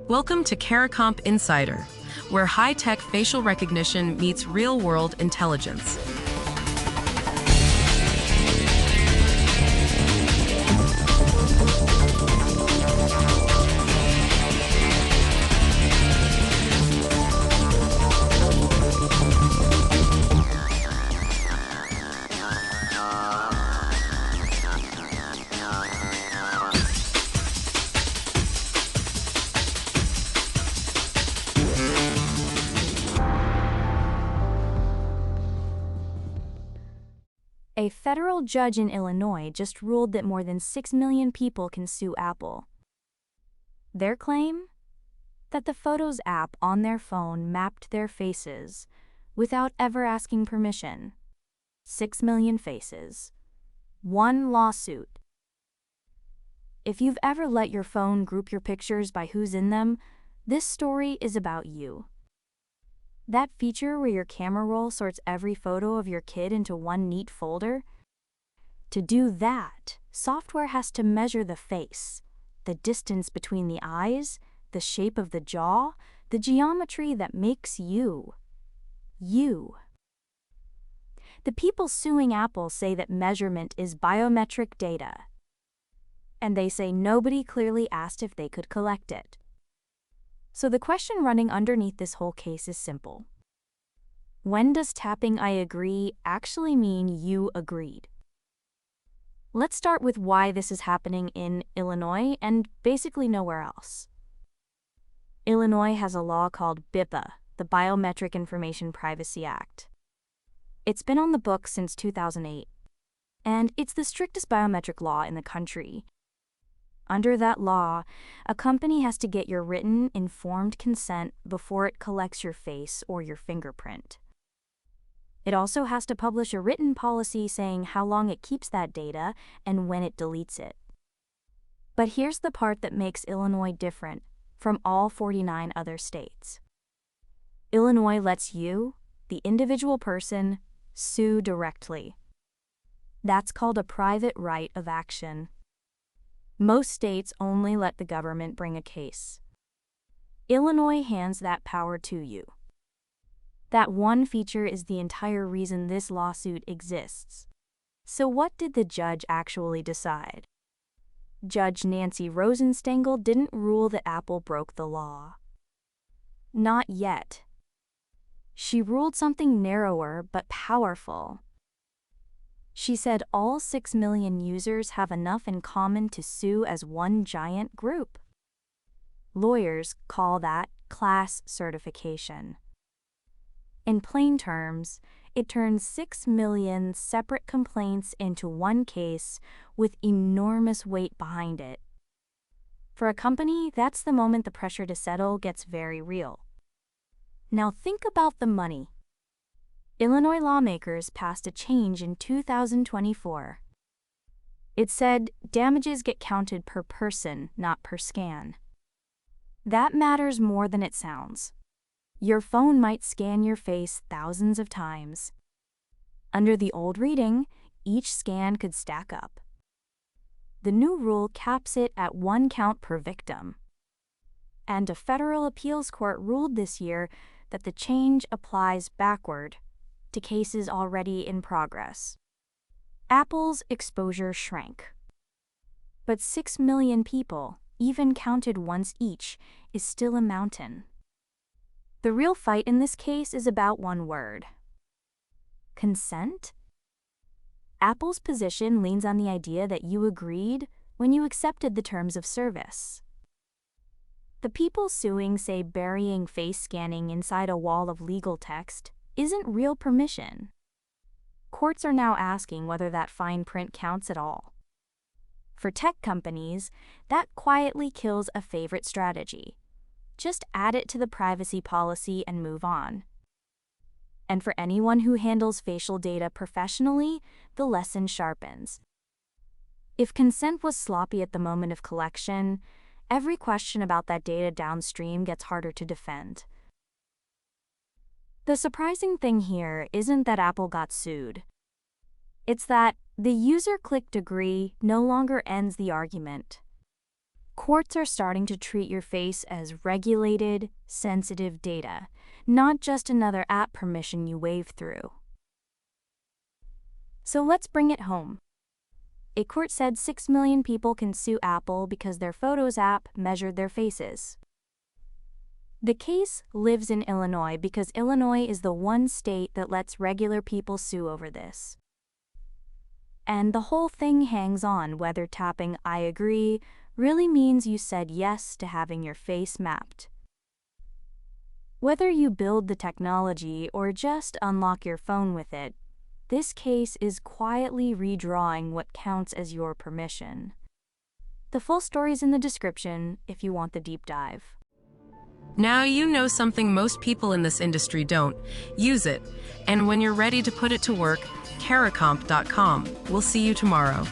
Welcome to CARICOMP Insider, where high-tech facial recognition meets real-world intelligence. A federal judge in Illinois just ruled that more than 6 million people can sue Apple. Their claim? That the Photos app on their phone mapped their faces without ever asking permission. 6 million faces. One lawsuit. If you've ever let your phone group your pictures by who's in them, this story is about you. That feature where your camera roll sorts every photo of your kid into one neat folder? To do that, software has to measure the face, the distance between the eyes, the shape of the jaw, the geometry that makes you. You. The people suing Apple say that measurement is biometric data. And they say nobody clearly asked if they could collect it. So the question running underneath this whole case is simple. When does tapping "I agree" actually mean you agreed? Let's start with why this is happening in Illinois and basically nowhere else. Illinois has a law called BIPA, the Biometric Information Privacy Act. It's been on the books since 2008, and it's the strictest biometric law in the country. Under that law, a company has to get your written, informed consent before it collects your face or your fingerprint. It also has to publish a written policy saying how long it keeps that data and when it deletes it. But here's the part that makes Illinois different from all 49 other states. Illinois lets you, the individual person, sue directly. That's called a private right of action. Most states only let the government bring a case. Illinois hands that power to you. That one feature is the entire reason this lawsuit exists. So what did the judge actually decide? Judge Nancy Rosenstengel didn't rule that Apple broke the law. Not yet. She ruled something narrower but powerful. She said all 6 million users have enough in common to sue as one giant group. Lawyers call that class certification. In plain terms, it turns 6 million separate complaints into one case with enormous weight behind it. For a company, that's the moment the pressure to settle gets very real. Now think about the money. Illinois lawmakers passed a change in 2024. It said damages get counted per person, not per scan. That matters more than it sounds. Your phone might scan your face thousands of times. Under the old reading, each scan could stack up. The new rule caps it at 1 count per victim. And a federal appeals court ruled this year that the change applies backward to cases already in progress. Apple's exposure shrank. But 6 million people, even counted once each, is still a mountain. The real fight in this case is about one word. Consent? Apple's position leans on the idea that you agreed when you accepted the terms of service. The people suing say burying face scanning inside a wall of legal text isn't real permission. Courts are now asking whether that fine print counts at all. For tech companies, that quietly kills a favorite strategy. Just add it to the privacy policy and move on. And for anyone who handles facial data professionally, the lesson sharpens. If consent was sloppy at the moment of collection, every question about that data downstream gets harder to defend. The surprising thing here isn't that Apple got sued. It's that the user-clicked agree no longer ends the argument. Courts are starting to treat your face as regulated, sensitive data, not just another app permission you wave through. So let's bring it home. A court said 6 million people can sue Apple because their Photos app measured their faces. The case lives in Illinois because Illinois is the one state that lets regular people sue over this. And the whole thing hangs on whether tapping "I agree" really means you said yes to having your face mapped. Whether you build the technology or just unlock your phone with it, this case is quietly redrawing what counts as your permission. The full story's in the description if you want the deep dive. Now you know something most people in this industry don't. Use it. And when you're ready to put it to work, caracomp.com. We'll see you tomorrow.